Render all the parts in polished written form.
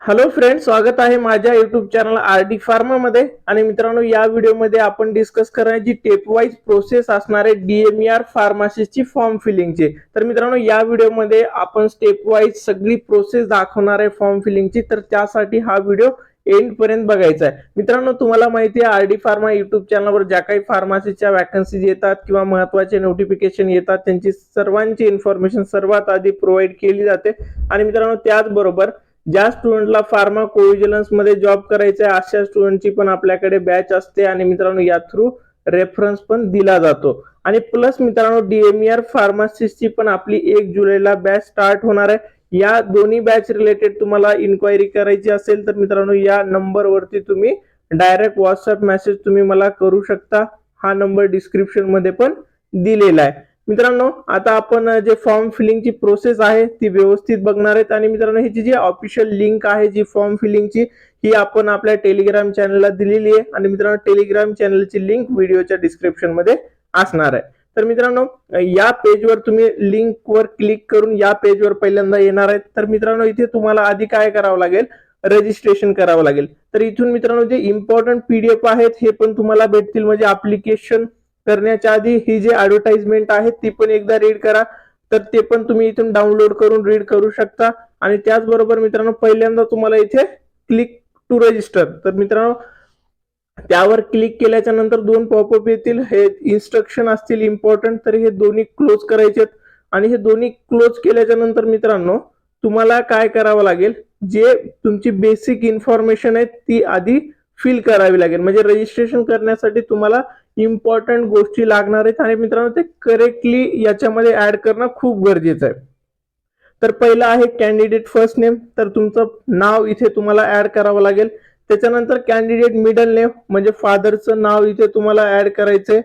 Hello friends, स्वागत आहे माझ्या युट्यूब चॅनल आरडी फार्मा मध्ये. आणि मित्रांनो, या व्हिडिओमध्ये आपण डिस्कस करणार जी टेप वाईज प्रोसेस असणार आहे DMER फार्मासिस्टची फॉर्म फिलिंगची. तर मित्रांनो, या व्हिडिओमध्ये आपण स्टेप वाईज सगळी प्रोसेस दाखवणार आहे फॉर्म फिलिंगची. तर त्यासाठी हा व्हिडिओ एंड पर्यंत बघायचा आहे. मित्रांनो, तुम्हाला माहिती आहे आरडी फार्मा युट्यूब चॅनलवर ज्या काही फार्मसीच्या वॅकन्सीज येतात किंवा महत्त्वाचे नोटिफिकेशन येतात त्यांची सर्वांची इन्फॉर्मेशन सर्वात आधी प्रोव्हाइड केली जाते. आणि मित्रांनो, त्याचबरोबर ज्या स्टुडंटला फार्मा कोव्हिजिलन्स मध्ये जॉब करायचा आहे अशा स्टुडंटची पण आपल्याकडे बॅच असते. आणि मित्रांनो, या थ्रू रेफरन्स पण दिला जातो. आणि प्लस मित्रांनो, DMER फार्मासिस्टची पण आपली 1 जुलैला बॅच स्टार्ट होणार आहे. या दोन्ही बॅच रिलेटेड तुम्हाला इन्क्वायरी करायची असेल तर मित्रांनो, या नंबरवरती तुम्ही डायरेक्ट व्हॉट्सअप मेसेज तुम्ही मला करू शकता. हा नंबर डिस्क्रिप्शन मध्ये पण दिलेला आहे. मित्रांनो, आता आपण जे फॉर्म फिलिंगची प्रोसेस आहे ती व्यवस्थित बघणार आहेत. आणि मित्रांनो, ह्याची जी ऑफिशियल लिंक आहे जी फॉर्म फिलिंगची ही आपण आपल्या टेलिग्राम चॅनलला दिलेली आहे. आणि मित्रांनो, टेलिग्राम चॅनलची लिंक व्हिडिओच्या डिस्क्रिप्शन मध्ये असणार आहे. तर मित्रांनो, या पेजवर तुम्ही लिंकवर क्लिक करून या पेजवर पहिल्यांदा येणार आहेत. तर मित्रांनो, इथे तुम्हाला आधी काय करावं लागेल, रजिस्ट्रेशन करावं लागेल. तर इथून मित्रांनो, जे इम्पॉर्टंट PDF आहेत हे पण तुम्हाला भेटतील. म्हणजे ऍप्लिकेशन करण्याच्या आधी ही जी ऍडव्हर्टाइजमेंट आहे ती पण एकदा रीड करा. तर ते पण तुम्ही इथून डाउनलोड करून रीड करू शकता. आणि त्याचबरोबर मित्रांनो, पहिल्यांदा तुम्हाला इथे क्लिक टू रजिस्टर, तर मित्रांनो त्यावर क्लिक केल्याच्या नंतर 2 पॉपअप येतील. हे इन्स्ट्रक्शन असतील इम्पॉर्टंट, तर हे दोन्ही क्लोज करायचे. आणि हे दोन्ही क्लोज केल्याच्या नंतर मित्रांनो, तुम्हाला काय करावं लागेल, जे तुमची बेसिक इन्फॉर्मेशन आहे ती आधी फिल करावी लागेल. म्हणजे रजिस्ट्रेशन करण्यासाठी तुम्हाला इम्पॉर्टंट गोष्टी लागणार आहेत. आणि मित्रांनो, ते करेक्टली याच्यामध्ये ऍड करणं खूप गरजेचं आहे. तर पहिलं आहे कॅन्डिडेट फर्स्ट नेम. तर तुमचं नाव इथे तुम्हाला ऍड करावं लागेल. त्याच्यानंतर कॅन्डिडेट मिडल नेम म्हणजे फादरचं नाव इथे तुम्हाला ऍड करायचंय.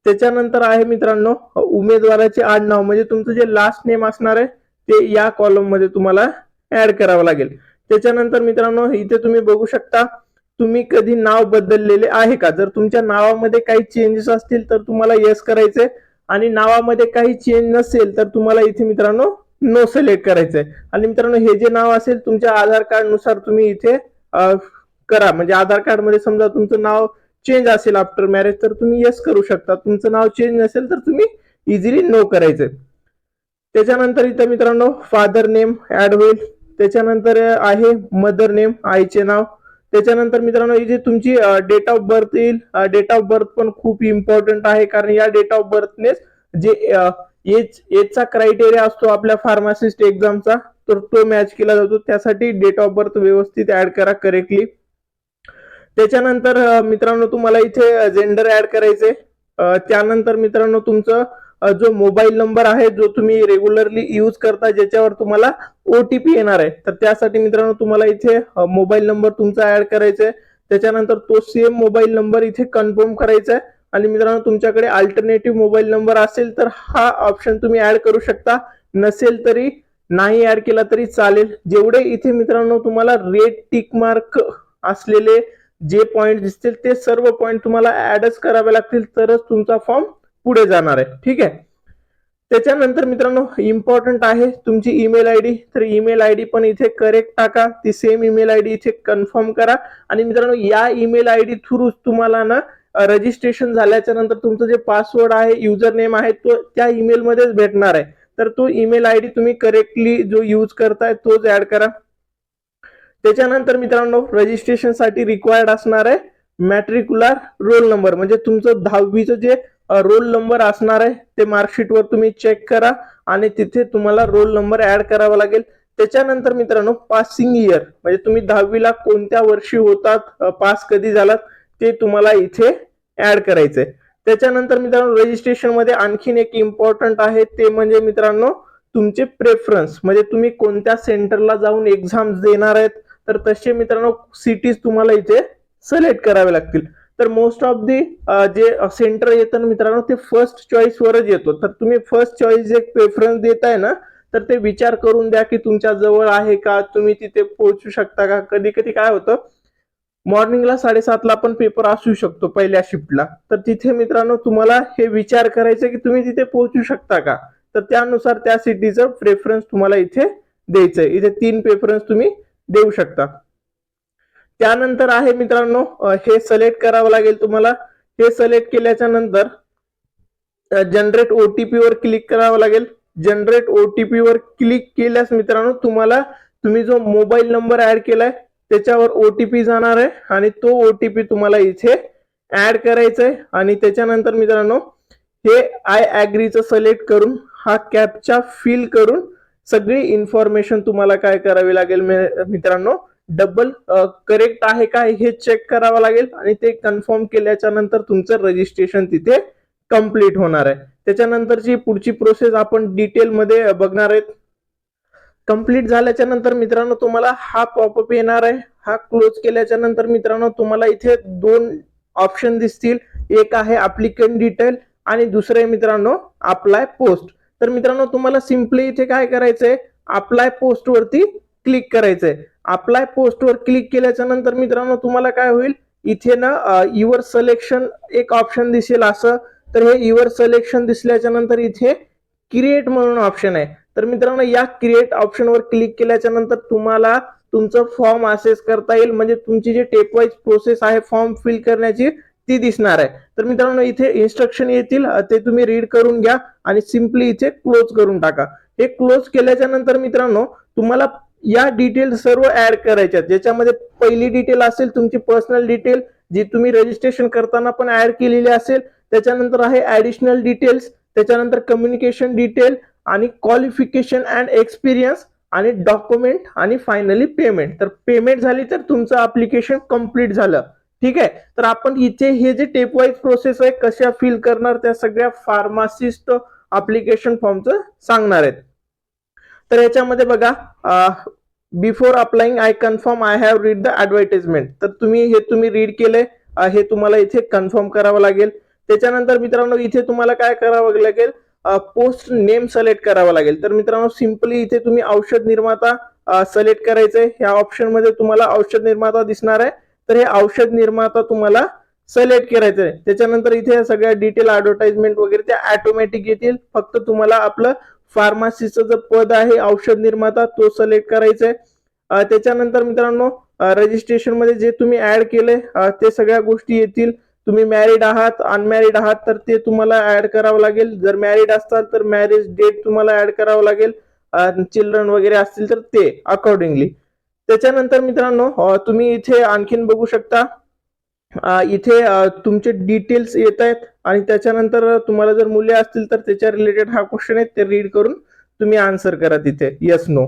त्याच्यानंतर आहे मित्रांनो उमेदवाराचे आडनाव, म्हणजे तुमचं जे लास्ट नेम असणार आहे ते या कॉलम मध्ये तुम्हाला ऍड करावं लागेल. त्याच्यानंतर मित्रांनो, इथे तुम्ही बघू शकता तुम्ही कधी नाव बदललेले आहे का. जर तुमच्या नावामध्ये काही चेंजेस असतील तर तुम्हाला येस करायचंय. आणि नावामध्ये काही चेंज नसेल तर तुम्हाला इथे मित्रांनो नो सिलेक्ट करायचंय. आणि मित्रांनो, हे जे नाव असेल तुमच्या आधार कार्ड नुसार तुम्ही इथे करा. म्हणजे आधार कार्ड मध्ये समजा तुमचं नाव चेंज असेल आफ्टर मॅरेज तर तुम्ही येस करू शकता. तुमचं नाव चेंज नसेल तर तुम्ही इझिली नो करायचंय. त्याच्यानंतर इथे मित्रांनो फादर नेम ऍड होईल. त्याच्यानंतर आहे मदर नेम, आईचे नाव. त्याच्यानंतर मित्रांनो, ही जी तुमची डेट ऑफ बर्थ येईल, डेट ऑफ बर्थ पण खूप इम्पॉर्टंट आहे. कारण या डेट ऑफ बर्थनेच जे एजचा क्रायटेरिया असतो आपल्या फार्मासिस्ट एक्झामचा, तर तो मॅच केला जातो. त्यासाठी डेट ऑफ बर्थ व्यवस्थित ऍड करा करेक्टली. त्याच्यानंतर मित्रांनो, तुम्हाला इथे जेंडर ऍड करायचे. त्यानंतर मित्रांनो, तुमचं जो मोबाईल नंबर आहे जो तुम्ही रेग्युलरली यूज करता, ज्याच्यावर तुम्हाला OTP येणार आहे, तर त्यासाठी मित्रांनो तुम्हाला इथे मोबाईल नंबर तुमचा ऍड करायचा आहे. त्याच्यानंतर तो सेम मोबाईल नंबर इथे कन्फर्म करायचा आहे. आणि मित्रांनो, तुमच्याकडे अल्टरनेटिव्ह मोबाईल नंबर असेल तर हा ऑप्शन तुम्ही ऍड करू शकता. नसेल तरी नाही ऍड केला तरी चालेल. जेवढे इथे मित्रांनो तुम्हाला रेड टिक मार्क असलेले जे पॉइंट दिसतील ते सर्व पॉइंट तुम्हाला ऍडच करावे लागतील, तरच तुमचा फॉर्म पुढे जाणार आहे. ठीक आहे. त्याच्यानंतर मित्रांनो, इम्पॉर्टंट आहे तुमची ईमेल आयडी. तर ईमेल आयडी पण इथे करेक्ट टाका. ती सेम ईमेल आयडी इथे कन्फर्म करा. आणि मित्रांनो, या ईमेल आयडी थ्रू तुम्हाला ना रजिस्ट्रेशन झाल्याच्या नंतर तुमचं जे पासवर्ड आहे, युजर नेम आहे, तो त्या ईमेल मध्येच भेटणार आहे. तर तो ईमेल आयडी तुम्ही करेक्टली जो यूज करताय तोच ऍड करा. त्याच्यानंतर मित्रांनो, रजिस्ट्रेशन साठी रिक्वायर्ड असणार आहे मॅट्रिक्युलर रोल नंबर, म्हणजे तुमचं 10वीचं जे रोल नंबर असणार आहे ते मार्कशीटवर तुम्ही चेक करा. आणि तिथे तुम्हाला रोल नंबर ऍड करावा लागेल. त्याच्यानंतर मित्रांनो, पासिंग इयर म्हणजे तुम्ही 10वीला कोणत्या वर्षी होतात, पास कधी झालात, ते तुम्हाला इथे ऍड करायचंय. त्याच्यानंतर मित्रांनो, रजिस्ट्रेशन मध्ये आणखीन एक इम्पॉर्टंट आहे, ते म्हणजे मित्रांनो तुमचे प्रेफरन्स, म्हणजे तुम्ही कोणत्या सेंटरला जाऊन एक्झाम देणार आहेत. तर तसे मित्रांनो सिटीज तुम्हाला इथे सिलेक्ट करावे लागतील. तर मोस्ट ऑफ दी जे सेंटर येतं मित्रांनो ते फर्स्ट चॉईस वरच येतो. तर तुम्ही फर्स्ट चॉईस जे प्रेफरन्स देताय ना, तर ते विचार करून द्या की तुमच्या जवळ आहे का, तुम्ही तिथे पोहोचू शकता का. कधी कधी काय होतं, मॉर्निंगला 7:30ला पण पेपर असू शकतो पहिल्या शिफ्टला, तर तिथे मित्रांनो तुम्हाला हे विचार करायचं की तुम्ही तिथे पोहोचू शकता का. तर त्यानुसार त्या सिटीचं प्रेफरन्स तुम्हाला इथे द्यायचंय. इथे 3 प्रेफरन्स तुम्ही देऊ शकता. त्यानंतर आहे मित्रांनो हे सिलेक्ट करावं लागेल तुम्हाला. हे सिलेक्ट केल्याच्या नंतर जनरेट ओटीपी वर क्लिक करावं लागेल. जनरेट ओटीपी वर क्लिक केल्यास मित्रांनो तुम्ही जो मोबाईल नंबर ऍड केलाय त्याच्यावर ओटीपी जाणार आहे आणि तो ओटीपी तुम्हाला इथे ऍड करायचा आहे. आणि त्याच्यानंतर मित्रांनो हे आय ऍग्रीचं सिलेक्ट करून हा कॅप्चा फिल करून सगळी इन्फॉर्मेशन तुम्हाला काय करावी लागेल मित्रांनो, डबल करेक्ट आहे का हे चेक करावं लागेल आणि ते कन्फर्म केल्याच्या नंतर तुमचं रजिस्ट्रेशन तिथे कंप्लीट होणार आहे. त्याच्यानंतरची पुढची प्रोसेस आपण डिटेल मध्ये बघणार आहेत. कंप्लीट झाल्याच्या नंतर मित्रांनो तुम्हाला हा पॉपअप येणार आहे. हा क्लोज केल्याच्या नंतर मित्रांनो तुम्हाला इथे दोन ऑप्शन दिसतील. एक आहे ऍप्लिकंट डिटेल आणि दुसरे मित्रांनो अप्लाय पोस्ट. तर मित्रांनो तुम्हाला सिम्पली इथे काय करायचंय, अप्लाय पोस्ट वरती क्लिक करायचंय. अप्लाय पोस्ट वर क्लिक केल्याच्या नंतर मित्रांनो तुम्हाला काय होईल, इथे ना युअर सिलेक्शन एक ऑप्शन दिसेल असं. तर हे युअर सिलेक्शन दिसल्याच्या नंतर इथे क्रिएट म्हणून ऑप्शन आहे. तर मित्रांनो या क्रिएट ऑप्शनवर क्लिक केल्याच्या नंतर तुम्हाला तुमचं फॉर्म असेस करता येईल. म्हणजे तुमची जी टेप वाईज प्रोसेस आहे फॉर्म फिल करण्याची ती दिसणार आहे. तर मित्रांनो इथे इन्स्ट्रक्शन येतील ते तुम्ही रीड करून घ्या आणि सिम्पली इथे क्लोज करून टाका. हे क्लोज केल्याच्या नंतर मित्रांनो तुम्हाला या डिटेल सर्व ऍड करायच्या. ज्याच्यामध्ये पहिली डिटेल असेल तुमची पर्सनल डिटेल जी तुम्ही रजिस्ट्रेशन करताना पण ऍड केलेली असेल. त्याच्यानंतर आहे ऍडिशनल डिटेल्स, त्याच्यानंतर कम्युनिकेशन डिटेल आणि क्वालिफिकेशन अँड एक्सपिरियन्स आणि डॉक्युमेंट आणि फायनली पेमेंट. तर पेमेंट झाली तर तुमचं ऍप्लिकेशन कंप्लीट झालं. ठीक आहे. तर आपण इथे हे जे टेप वाईज प्रोसेस आहे कशा फिल करणार त्या सगळ्या फार्मासिस्ट ऍप्लिकेशन फॉर्मचं सांगणार आहेत. तर याच्यामध्ये बघा before applying I confirm I have read the advertisement. तर तुम्ही रीड केलंय, हे तुम्हाला इथे कन्फर्म करावं लागेल. त्याच्यानंतर मित्रांनो इथे तुम्हाला काय करावं लागेल, पोस्ट नेम सिलेक्ट करावं लागेल. तर मित्रांनो सिम्पली इथे तुम्ही औषध निर्माता सिलेक्ट करायचंय. ह्या ऑप्शन मध्ये तुम्हाला औषध निर्माता दिसणार आहे. तर हे औषध निर्माता तुम्हाला सिलेक्ट करायचंय. त्याच्यानंतर इथे सगळ्या डिटेल ऍडव्हर्टाइजमेंट वगैरे त्या ऑटोमॅटिक येतील. फक्त तुम्हाला आपलं फार्मसीचं जे पद आहे औषध निर्माता तो सिलेक्ट करायचा आहे. त्याच्यानंतर मित्रांनो रजिस्ट्रेशन मध्ये जे तुम्ही ऍड केले ते सगळ्या गोष्टी येतील. तुम्ही मॅरिड आहात अनमॅरिड आहात तर ते तुम्हाला ऍड करावं लागेल. जर मॅरिड असताल तर मॅरेज डेट तुम्हाला ऍड करावं लागेल. चिल्ड्रन वगैरे असतील तर ते अकॉर्डिंगली. त्याच्यानंतर मित्रांनो तुम्ही इथे आणखीन बघू शकता, इथे तुमचे डिटेल्स येत आहेत आणि त्याच्यानंतर तुम्हाला जर मुले असतील तर त्याच्या रिलेटेड हा क्वेश्चन आहे ते रीड करून तुम्ही आन्सर करा तिथे येस नो.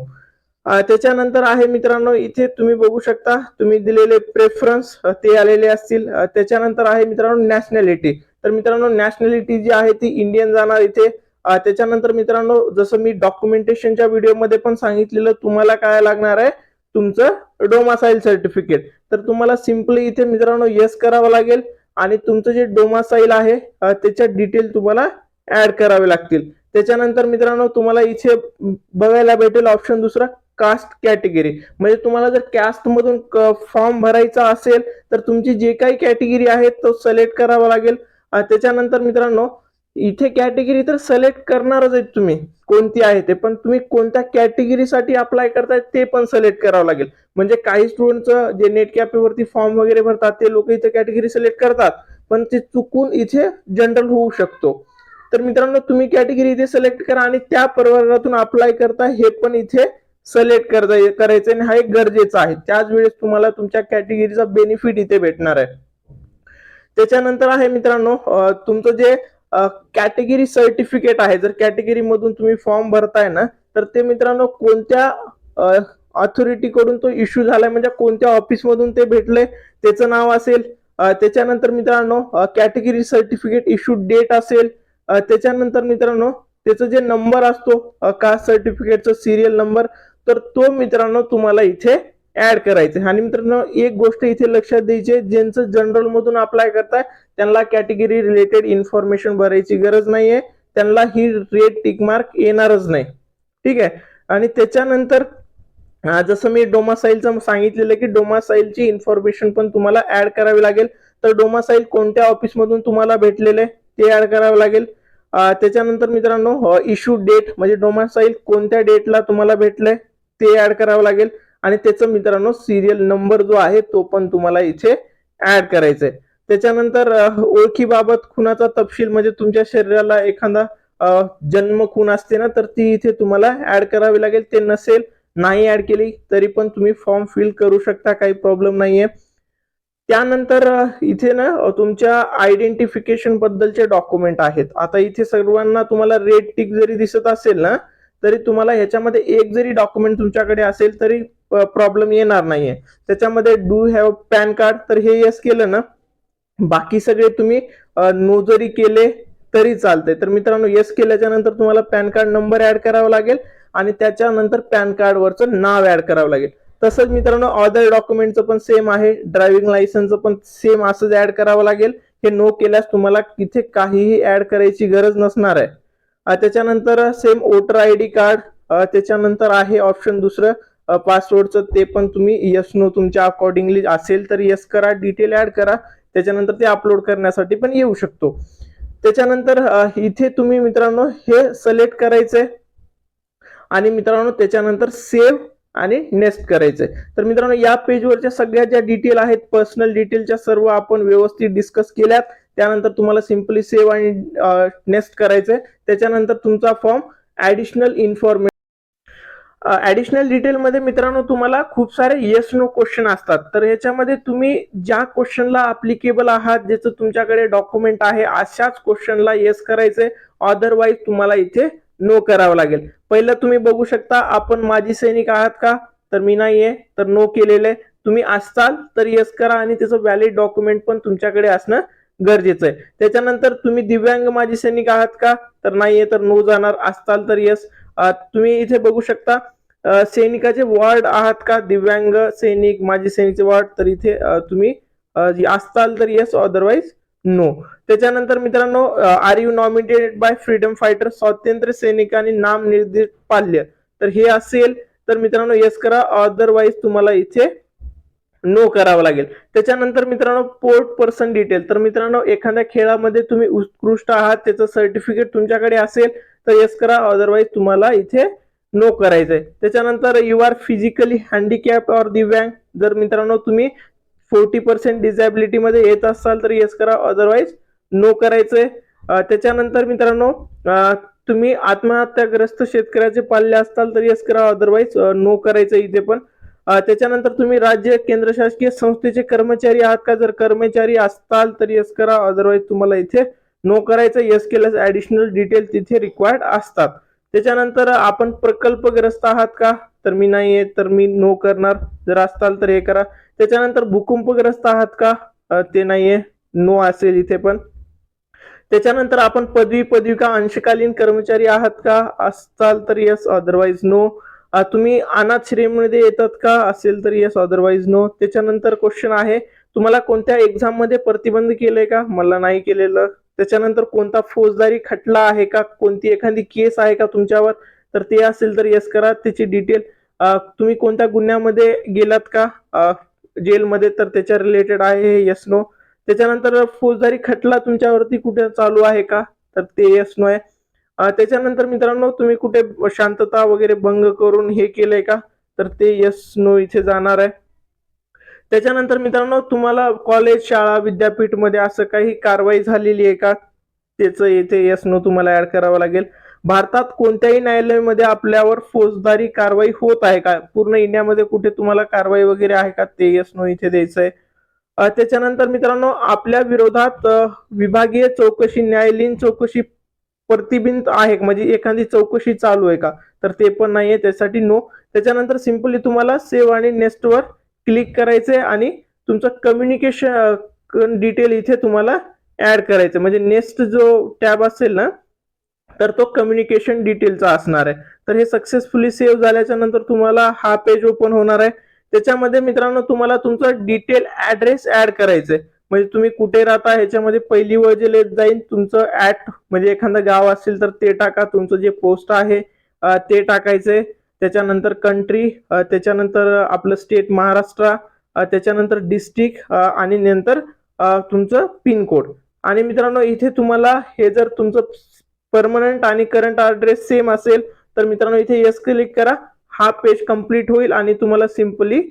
त्याच्यानंतर आहे मित्रांनो इथे तुम्ही बघू शकता तुम्ही दिलेले प्रेफरन्स ते आलेले असतील. त्याच्यानंतर आहे मित्रांनो नॅशनॅलिटी. तर मित्रांनो नॅशनॅलिटी जी आहे ती इंडियन जाणार इथे. त्याच्यानंतर मित्रांनो जसं मी डॉक्युमेंटेशनच्या व्हिडिओमध्ये पण सांगितलेलं तुम्हाला काय लागणार आहे, तुमचं डोमासाईल सर्टिफिकेट. तर तुम्हाला सिम्पली इथे मित्रांनो येस करावं लागेल आणि तुमचं जे डोमासाईल आहे त्याच्या डिटेल तुम्हाला ऍड करावे लागतील. त्याच्यानंतर मित्रांनो तुम्हाला इथे बघायला भेटेल ऑप्शन दुसरा कास्ट कॅटेगरी. म्हणजे तुम्हाला जर कास्ट मधून फॉर्म भरायचा असेल तर तुमची जे काही कॅटेगरी आहे तो सिलेक्ट करावा लागेल. त्याच्यानंतर मित्रांनो इथे कॅटेगरी तर सिलेक्ट करणारच आहेत तुम्ही कोणती आहे ते, पण तुम्ही कोणत्या कॅटेगरीसाठी अप्लाय करताय ते पण सिलेक्ट करावं लागेल. म्हणजे काही स्टुडंटचं जे नेट कॅफेवरती फॉर्म वगैरे भरतात ते लोक इथे कॅटेगरी सिलेक्ट करतात पण ते चुकून इथे जनरल होऊ शकतो. तर मित्रांनो तुम्ही कॅटेगरी इथे सिलेक्ट करा आणि त्या प्रवर्गातून अप्लाय करता हे पण इथे सिलेक्ट करायचं आणि हा एक गरजेचा आहे. त्याच वेळेस तुम्हाला तुमच्या कॅटेगरीचा बेनिफिट इथे भेटणार आहे. त्याच्यानंतर आहे मित्रांनो तुमचं जे कॅटेगरी सर्टिफिकेट आहे, जर कॅटेगरी मधून तुम्ही फॉर्म भरताय ना तर ते मित्रांनो कोणत्या ऑथॉरिटी कडून तो इश्यू झालाय म्हणजे कोणत्या ऑफिस मधून ते भेटलंय त्याचं नाव असेल. त्याच्यानंतर मित्रांनो कॅटेगरी सर्टिफिकेट इश्यू डेट असेल. त्याच्यानंतर मित्रांनो त्याचा जे नंबर असतो कास्ट सर्टिफिकेटचा सिरियल नंबर तर तो मित्रांनो तुम्हाला इथे ऍड करायचं. आणि मित्रांनो एक गोष्ट इथे लक्षात द्यायची, ज्यांचं जनरल मधून अप्लाय करताय त्यांना कॅटेगरी रिलेटेड इन्फॉर्मेशन भरायची गरज नाहीये, त्यांना ही रेड टिक मार्क येणारच नाही. ठीक आहे. आणि त्याच्यानंतर जसं मी डोमासाईलचं सांगितलेलं की डोमासाईलची इन्फॉर्मेशन पण तुम्हाला ऍड करावी लागेल. तर डोमासाईल कोणत्या ऑफिस मधून तुम्हाला भेटलेले ते ऍड करावं लागेल. त्याच्यानंतर मित्रांनो इश्यू डेट म्हणजे डोमासाईल कोणत्या डेटला तुम्हाला भेटलंय ते ऍड करावं लागेल. आणि त्याचं मित्रांनो सिरियल नंबर जो आहे तो पण तुम्हाला इथे ऍड करायचा आहे. त्याच्यानंतर ओळखीबाबत खुणाचा तपशील म्हणजे तुमच्या शरीराला एखादा जन्म खून असते ना, तर ती इथे तुम्हाला ऍड करावी लागेल. ते नसेल, नाही ऍड केली तरी पण तुम्ही फॉर्म फिल करू शकता, काही प्रॉब्लेम नाहीये. त्यानंतर इथे ना तुमच्या आयडेंटिफिकेशन बद्दलचे डॉक्युमेंट आहेत. आता इथे सर्वांना तुम्हाला रेड टिक जरी दिसत असेल ना, तरी तुम्हाला ह्याच्यामध्ये एक जरी डॉक्युमेंट तुमच्याकडे असेल तरी प्रॉब्लेम येणार नाहीये. त्याच्यामध्ये डू हॅव पॅन कार्ड, तर हे यस केलं ना, बाकी सगळे तुम्ही नो जरी केले तरी चालते. तर मित्रांनो, यस केल्याच्या नंतर तुम्हाला पॅन कार्ड नंबर ऍड करावा लागेल आणि त्याच्यानंतर पॅन कार्ड वरचं नाव ऍड करावं लागेल. तसंच मित्रांनो अदर डॉक्युमेंटचं पण सेम आहे. ड्रायव्हिंग लायसन्सचं पण सेम असंच ऍड करावं लागेल. हे नो केल्यास तुम्हाला इथे काहीही ऍड करायची गरज नसणार आहे. त्याच्यानंतर सेम वोटर आयडी कार्ड, त्याच्यानंतर आहे ऑप्शन दुसरं पासवर्डचं, ते पण तुम्ही यस नो तुमच्या अकॉर्डिंगली असेल तर यस करा, डिटेल ऍड करा. त्याच्यानंतर ते अपलोड करण्यासाठी पण येऊ शकतो. त्याच्यानंतर इथे तुम्ही मित्रांनो हे सिलेक्ट करायचंय आणि मित्रांनो त्याच्यानंतर सेव्ह आणि नेक्स्ट करायचंय. तर मित्रांनो या पेजवरच्या सगळ्या ज्या डिटेल आहेत पर्सनल डिटेलच्या सर्व आपण व्यवस्थित डिस्कस केल्यात. त्यानंतर तुम्हाला सिंपली सेव्ह आणि नेक्स्ट करायचंय. त्याच्यानंतर तुमचा form additional information additional detail मध्ये मित्रांनो तुम्हाला खूप सारे येस नो क्वेश्चन असतात. तर ह्याच्यामध्ये तुम्ही ज्या क्वेश्चनला अप्लिकेबल आहात, ज्याचं तुमच्याकडे डॉक्युमेंट आहे, अशाच क्वेश्चनला येस करायचंय. अदरवाईज तुम्हाला इथे नो करावं लागेल. पहिलं तुम्ही बघू शकता, आपण माजी सैनिक आहात का, तर मी नाहीये, तर नो केलेलं आहे. तुम्ही असताल तर येस करा आणि त्याचं व्हॅलिड डॉक्युमेंट पण तुमच्याकडे असणं गरजेचं आहे. त्याच्यानंतर तुम्ही दिव्यांग माजी सैनिक आहात का, तर नाहीये, तर नो जाणार. असताल तर येस. तुम्ही इथे बघू शकता सैनिकाचे वॉर्ड आहात का, दिव्यांग सैनिक माजी सैनिकचे वॉर्ड, तर इथे तुम्ही असताल तर येस, अदरवाईज नो. त्याच्यानंतर मित्रांनो are you nominated by freedom fighter, स्वातंत्र्य सैनिकांनी नाम निर्देश पाल्य, तर हे असेल तर मित्रांनो येस करा, अदरवाईज तुम्हाला इथे नो करावं लागेल. त्याच्यानंतर मित्रांनो स्पोर्ट पर्सन डिटेल, तर मित्रांनो एखाद्या खेळामध्ये तुम्ही उत्कृष्ट आहात, त्याचं सर्टिफिकेट तुमच्याकडे असेल तर येस करा, अदरवाईज तुम्हाला इथे नो करायचंय. त्याच्यानंतर यू आर फिजिकली हँडिकॅप और दिव्यांग, जर मित्रांनो तुम्ही 40% डिझॅबिलिटी मध्ये येत असाल तर येस करा, अदरवाईज नो करायचंय. त्याच्यानंतर मित्रांनो तुम्ही आत्महत्याग्रस्त शेतकऱ्याचे पाल्य असताल तर येस करा, अदरवाईज नो करायचं इथे पण. त्याच्यानंतर तुम्ही राज्य केंद्र शासकीय संस्थेचे कर्मचारी आहात का, जर कर्मचारी असताल तर येस करा, अदरवाईज तुम्हाला इथे नो करायचं. येस केल्यास ऍडिशनल डिटेल तिथे रिक्वायर्ड असतात. त्याच्यानंतर आपण प्रकल्पग्रस्त आहात का, तर मी नाहीये, तर मी नो करणार. जर असताल तर हे करा. त्याच्यानंतर भूकंपग्रस्त आहात का, ते नाहीये, नो असेल इथे पण. त्याच्यानंतर आपण पदविका अंशकालीन कर्मचारी आहात का, असताल तर येस, अदरवाईज नो. तुम्ही अनाथ श्रेणीमध्ये येतात का, असेल तर येस, अदरवाईज नो. त्याच्यानंतर क्वेश्चन आहे, तुम्हाला कोणत्या एक्झाम मध्ये प्रतिबंध केलंय का, मला नाही केलेलं. त्याच्यानंतर कोणता फौजदारी खटला आहे का, कोणती एखादी केस आहे का तुमच्यावर, तर ते असेल तर येस करा, त्याची डिटेल. तुम्ही कोणत्या गुन्ह्यामध्ये गेलात का जेलमध्ये, तर त्याच्या रिलेटेड आहे, येस नो. त्याच्यानंतर फौजदारी खटला तुमच्यावरती कुठे चालू आहे का, तर ते येस नो आहे. त्याच्यानंतर मित्रांनो तुम्ही कुठे शांतता वगैरे भंग करून हे केलंय का, तर ते येस नो इथे जाणार आहे. त्याच्यानंतर मित्रांनो तुम्हाला कॉलेज, शाळा, विद्यापीठ मध्ये असं काही कारवाई झालेली आहे का, त्याचं इथे येस नो तुम्हाला ऍड करावं लागेल. भारतात कोणत्याही न्यायालयामध्ये आपल्यावर फौजदारी कारवाई होत आहे का, पूर्ण इंडियामध्ये कुठे तुम्हाला कारवाई वगैरे आहे का, ते येस नो इथे द्यायचं आहे. त्याच्यानंतर मित्रांनो आपल्या विरोधात विभागीय चौकशी, न्यायालयीन चौकशी प्रतिबिंब आहे, म्हणजे एखादी चौकशी चालू आहे का, तर ते पण नाहीये, त्यासाठी नो. त्याच्यानंतर सिंपली तुम्हाला सेव्ह आणि नेक्स्ट वर क्लिक करायचंय आणि तुमचं कम्युनिकेशन डिटेल इथे तुम्हाला ऍड करायचं. म्हणजे नेक्स्ट जो टॅब असेल ना, तर तो कम्युनिकेशन डिटेलचा असणार आहे. तर हे सक्सेसफुली सेव्ह झाल्याच्या नंतर तुम्हाला हा पेज ओपन होणार आहे. त्याच्यामध्ये मित्रांनो तुम्हाला तुमचा डिटेल ऍड्रेस ऍड करायचंय. म्हणजे तुम्ही कुठे राहता ह्याच्यामध्ये पहिली वजल येत जाईल. तुमचं ऍट म्हणजे एखादं गाव असेल तर ते टाका, तुमचं जे पोस्ट आहे ते टाकायचंय. त्याच्यानंतर कंट्री, त्याच्यानंतर आपलं स्टेट महाराष्ट्र, त्याच्यानंतर डिस्ट्रिक्ट आणि नंतर तुमचं पिन कोड. आणि मित्रांनो इथे तुम्हाला हे जर तुमचं परमनंट आणि करंट ऍड्रेस सेम असेल तर मित्रांनो इथे येस क्लिक करा. हा पेज कंप्लीट होईल आणि तुम्हाला सिंपली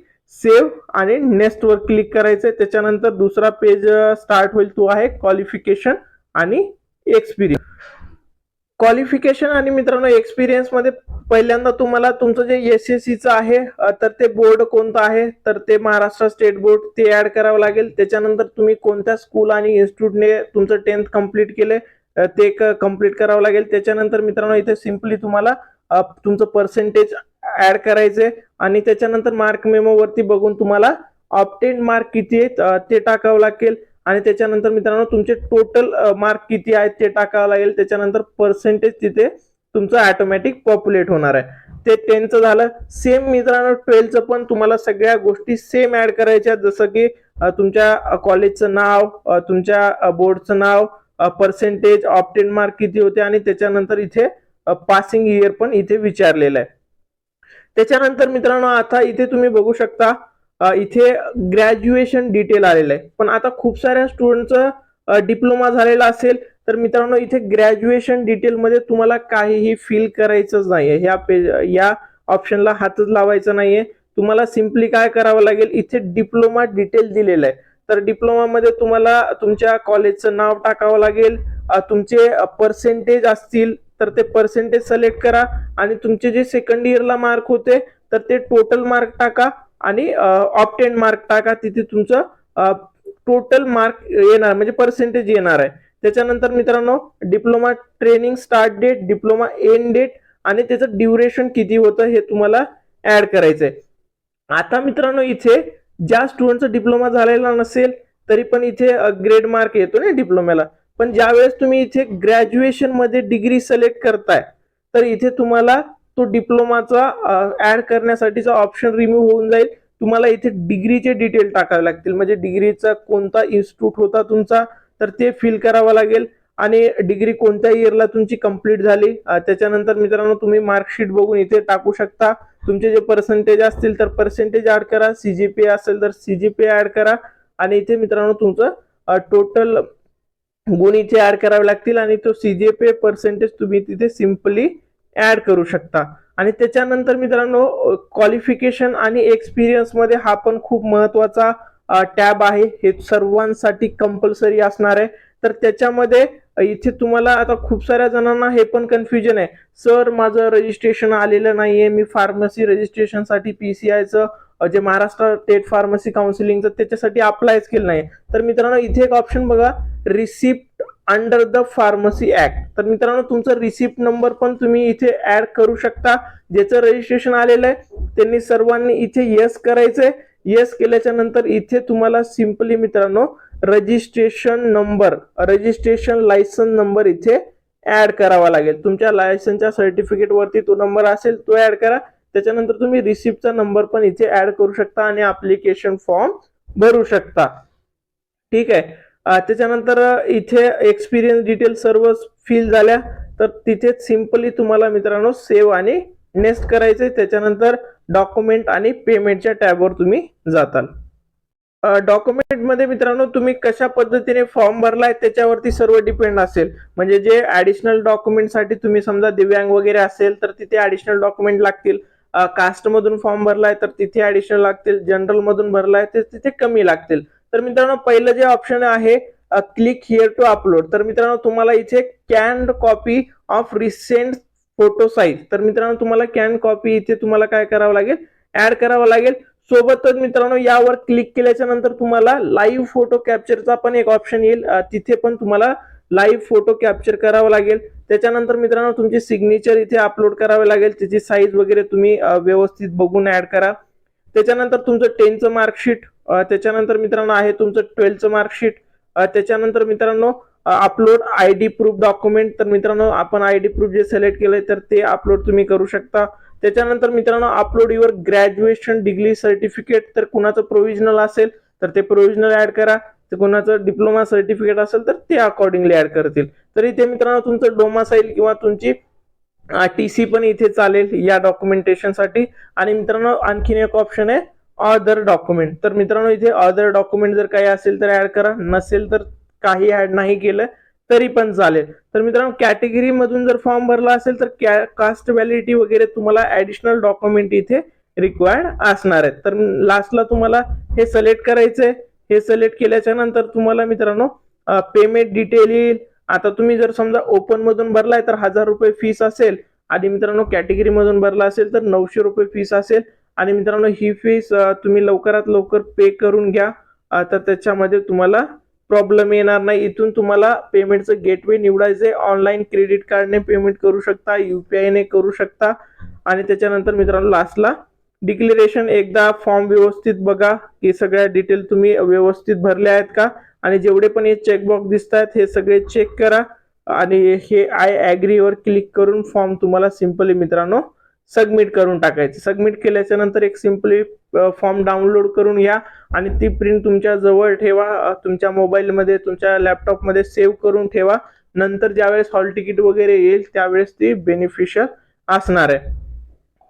सेव्ह आणि नेक्स्ट वर क्लिक करायचंय. त्याच्यानंतर दुसरा पेज स्टार्ट होईल, तो आहे क्वालिफिकेशन आणि एक्सपिरियन्स. क्वालिफिकेशन आणि मित्रांनो एक्सपिरियन्स मध्ये पहिल्यांदा तुम्हाला तुमचं जे एसएससीचं आहे तर ते बोर्ड कोणतं आहे, तर ते महाराष्ट्र स्टेट बोर्ड ते ऍड करावं लागेल. त्याच्यानंतर तुम्ही कोणत्या स्कूल आणि इन्स्टिट्यूटने तुमचं 10th कंप्लीट केले ते कंप्लीट करावं लागेल. त्याच्यानंतर मित्रांनो इथे सिंपली तुम्हाला तुमचं पर्सेंटेज ऍड करायचंय आणि त्याच्यानंतर मार्क मेमो वरती बघून तुम्हाला ऑप्टेन मार्क किती आहेत ते टाकावं लागेल आणि त्याच्यानंतर मित्रांनो तुमचे टोटल मार्क किती आहेत ते टाकावं लागेल. त्याच्यानंतर पर्सेंटेज तिथे तुमचं ऑटोमॅटिक पॉप्युलेट होणार आहे. ते 10th झालं. सेम मित्रांनो 12th पण तुम्हाला सगळ्या गोष्टी सेम ऍड करायच्या, जसं की तुमच्या कॉलेजचं नाव, तुमच्या बोर्डचं नाव, पर्सेंटेज, ऑप्टेन मार्क किती होते आणि त्याच्यानंतर इथे पासिंग इयर पण इथे विचारलेलं आहे. त्याच्यानंतर मित्रांनो आता इथे तुम्ही बघू शकता इथे ग्रॅज्युएशन डिटेल आलेलं आहे. पण आता खूप साऱ्या स्टुडंटचं डिप्लोमा झालेला असेल तर मित्रांनो इथे ग्रॅज्युएशन डिटेल मध्ये तुम्हाला काहीही फिल करायचंच नाहीये. या ऑप्शनला हातच लावायचा नाहीये. तुम्हाला सिंपली काय करावं लागेल, इथे डिप्लोमा डिटेल दिलेलं आहे. तर डिप्लोमा मध्ये तुम्हाला तुमच्या कॉलेजचं नाव टाकावं लागेल, तुमचे पर्सेंटेज असतील तर ते पर्सेंटेज सिलेक्ट करा आणि तुमचे जे सेकंड इयरला मार्क होते तर ते टोटल मार्क टाका आणि ऑप्टेन मार्क टाका. तिथे तुमचं टोटल मार्क येणार म्हणजे पर्सेंटेज येणार आहे. त्याच्यानंतर मित्रांनो diploma training start date, diploma end date आणि त्याचं ड्युरेशन किती होतं हे तुम्हाला ऍड करायचंय. आता मित्रांनो इथे ज्या स्टुडंटचा डिप्लोमा झालेला नसेल तरी पण इथे ग्रेड मार्क येतो ना डिप्लोम्याला, पण ज्यावेळेस तुम्ही इथे ग्रॅज्युएशन मध्ये डिग्री सिलेक्ट करताय तर इथे तुम्हाला तो डिप्लोमाचा ऍड करण्यासाठीचा ऑप्शन रिमूव्ह होऊन जाईल. तुम्हाला इथे डिग्रीचे डिटेल टाकावे लागतील, म्हणजे डिग्रीचा कोणता इन्स्टिट्यूट होता तुमचा तर ते फिल करावं लागेल आणि डिग्री कोणत्या इयरला तुमची कंप्लीट झाली. त्याच्यानंतर मित्रांनो तुम्ही मार्कशीट बघून इथे टाकू शकता. तुमचे जे पर्सेंटेज असतील तर पर्सेंटेज ऍड करा, सीजीपीए असेल तर सीजीपीए ऍड करा आणि इथे मित्रांनो तुमचं टोटल गुण इथे ऍड करावे लागतील आणि तो सीजीपीए पर्सेंटेज तुम्ही तिथे सिंपली ऍड करू शकता. आणि त्याच्यानंतर मित्रांनो क्वालिफिकेशन आणि एक्सपिरियन्स मध्ये हा पण खूप महत्वाचा टॅब आहे, हे सर्वांसाठी कंपल्सरी असणार आहे. तर त्याच्यामध्ये इथे तुम्हाला आता खूप साऱ्या जणांना हे पण कन्फ्युजन आहे, सर माझं रजिस्ट्रेशन आलेलं नाहीये, मी फार्मसी रजिस्ट्रेशनसाठी पीसीआयचं जे महाराष्ट्र स्टेट फार्मसी काउन्सिलिंगचं त्याच्यासाठी अप्लायच केलं नाही. तर मित्रांनो इथे एक ऑप्शन बघा, receipt under the pharmacy act. तर मित्रांनो तुमचा रिसिप्ट नंबर पण तुम्ही इथे ऍड करू शकता. ज्याचं रजिस्ट्रेशन आलेलं आहे त्यांनी सर्वांनी इथे येस करायचंय. येस केल्याच्या नंतर इथे तुम्हाला सिंपली मित्रांनो registration number, registration licence number इथे ऍड करावा लागेल. तुमच्या लायसनच्या सर्टिफिकेट वरती तो नंबर असेल तो ऍड करा. त्याच्यानंतर तुम्ही रिसिप्टचा नंबर पण इथे ऍड करू शकता आणि ऍप्लिकेशन फॉर्म भरू शकता. ठीक आहे. त्याच्यानंतर इथे एक्सपिरियन्स डिटेल सर्व फिल झाल्या तर तिथे सिंपली तुम्हाला मित्रांनो सेव्ह आणि नेक्स्ट करायचंय. त्याच्यानंतर डॉक्युमेंट आणि पेमेंटच्या टॅबवर तुम्ही जाताल. डॉक्युमेंट मध्ये मित्रांनो तुम्ही कशा पद्धतीने फॉर्म भरलाय त्याच्यावरती सर्व डिपेंड असेल. म्हणजे जे ऍडिशनल डॉक्युमेंट साठी तुम्ही समजा दिव्यांग वगैरे असेल तर तिथे ऍडिशनल डॉक्युमेंट लागतील. कास्ट मधून फॉर्म भरलाय तर तिथे ऍडिशनल लागतील. जनरल मधून भरलाय तर तिथे कमी लागतील. तर मित्रांनो पहिलं जे ऑप्शन आहे क्लिक हिअर टू अपलोड, तर मित्रांनो तुम्हाला इथे kind copy of recent photo size, तर मित्रांनो तुम्हाला कॅन कॉपी इथे तुम्हाला काय करावं लागेल, ऍड करावं लागेल. सोबतच मित्रांनो यावर क्लिक केल्याच्या नंतर तुम्हाला लाईव्ह फोटो कॅप्चरचा पण एक ऑप्शन येईल, तिथे पण तुम्हाला लाईव्ह फोटो कॅप्चर करावा लागेल. त्याच्यानंतर मित्रांनो तुमची सिग्नेचर इथे अपलोड करावे लागेल, त्याची साईज वगैरे तुम्ही व्यवस्थित बघून ऍड करा. त्याच्यानंतर तुमचं 10th मार्कशीट, त्याच्यानंतर मित्रांनो आहे तुमचं 12th मार्कशीट, त्याच्यानंतर मित्रांनो अपलोड आयडी प्रूफ डॉक्युमेंट, तर मित्रांनो आपण आयडी प्रूफ जे सिलेक्ट केलंय तर ते अपलोड तुम्ही करू शकता. त्याच्यानंतर मित्रांनो upload your graduation degree certificate, तर कुणाचं प्रोव्हिजनल असेल तर ते प्रोव्हिजनल ऍड करा, तर कुणाचं डिप्लोमा सर्टिफिकेट असेल तर ते अकॉर्डिंगली ऍड करतील. तर इथे मित्रांनो तुमचं डोमासाईल किंवा तुमची टीसी पण इथे चालेल या डॉक्युमेंटेशन साठी. आणि मित्रांनो आणखीन एक ऑप्शन आहे अदर डॉक्युमेंट, तर मित्रांनो इथे अदर डॉक्युमेंट जर काही असेल तर ऍड करा, नसेल तर काही ऍड नाही केलं तरी पण चालेल. तर मित्रांनो कॅटेगरी मधून जर फॉर्म भरला असेल तर कास्ट व्हॅलिडिटी वगैरे तुम्हाला ऍडिशनल डॉक्युमेंट इथे रिक्वायर्ड असणार आहेत. तर लास्टला तुम्हाला हे सिलेक्ट करायचंय. हे सिलेक्ट केल्याच्या नंतर तुम्हाला मित्रांनो पेमेंट डिटेल येईल. आता तुम्ही जर समजा ओपन मधून भरलाय तर 1000 रुपये फीस असेल आणि मित्रांनो कॅटेगरी मधून भरला असेल तर 900 रुपये फीस असेल. आणि मित्रांनो ही फीस तुम्ही लवकरात लवकर पे करून घ्या. तर त्याच्यामध्ये तुम्हाला प्रॉब्लेम येणार नाही. इथून तुम्हाला पेमेंटचं गेटवे निवडायचंय. ऑनलाईन क्रेडिट कार्डने पेमेंट करू शकता, UPI ने करू शकता. आणि त्याच्यानंतर मित्रांनो लास्टला डिक्लेरेशन एकदा फॉर्म व्यवस्थित बघा की सगळ्या डिटेल तुम्ही व्यवस्थित भरल्या आहेत का, आणि जेवढे पण हे चेकबॉक्स दिसत आहेत हे सगळे चेक करा. आणि हे आय ॲग्री वर क्लिक करून फॉर्म तुम्हाला सिंपली मित्रांनो सबमिट करून टाकायचे. सबमिट केल्याच्या नंतर एक सिंपली फॉर्म डाउनलोड करून घ्या आणि ती प्रिंट तुमच्या जवळ ठेवा. तुमच्या मोबाईलमध्ये, तुमच्या लॅपटॉपमध्ये सेव्ह करून ठेवा. नंतर ज्यावेळेस हॉल तिकीट वगैरे येईल त्यावेळेस ती बेनिफिशियल असणार आहे.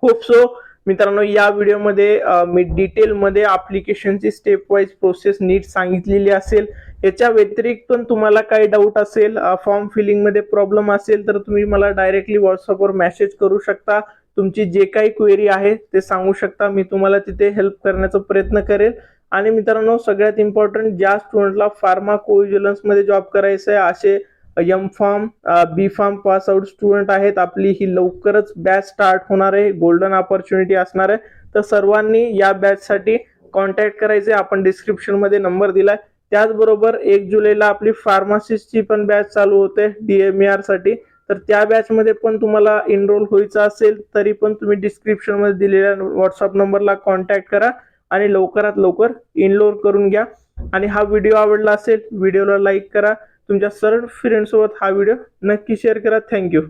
होप सो मित्रांनो या व्हिडिओमध्ये मी डिटेलमध्ये ॲप्लिकेशनची स्टेप वाईज प्रोसेस नीट सांगितलेली असेल. याच्या व्यतिरिक्त पण तुम्हाला काही डाऊट असेल, फॉर्म फिलिंगमध्ये प्रॉब्लेम असेल तर तुम्ही मला डायरेक्टली व्हॉट्सअपवर मेसेज करू शकता. तुमची जे काही क्वेरी आहे ते सांगू शकता. मी तुम्हाला तिथे हेल्प करण्याचा प्रयत्न करेल. आणि मित्रांनो सगळ्यात इम्पॉर्टंट, ज्या स्टुडंटला फार्मा कोव्हिजिलन्समध्ये जॉब करायचं आहे असे M.Pharm, B.Pharm pass out student आहेत, आपली ही लवकरच बॅच स्टार्ट होणार आहे. गोल्डन ऑपॉर्च्युनिटी असणार आहे. तर सर्वांनी या बॅचसाठी कॉन्टॅक्ट करायचे. आपण डिस्क्रिप्शन मध्ये नंबर दिलाय. त्याचबरोबर 1 जुलैला आपली फार्मासिस्टची पण बॅच चालू होते DMER साठी. तर त्या बॅच मध्ये पण तुम्हाला एनरोल व्हायचं असेल तरी पण तुम्ही डिस्क्रिप्शन मध्ये दिलेल्या व्हॉट्सअप नंबरला कॉन्टॅक्ट करा आणि लवकरात लवकर एनरोल करून घ्या. आणि हा व्हिडिओ आवडला असेल, व्हिडिओला लाईक करा. तुमच्या सर्व फ्रेंड्स सोबत हा व्हिडिओ नक्की शेअर करा. थँक्यू.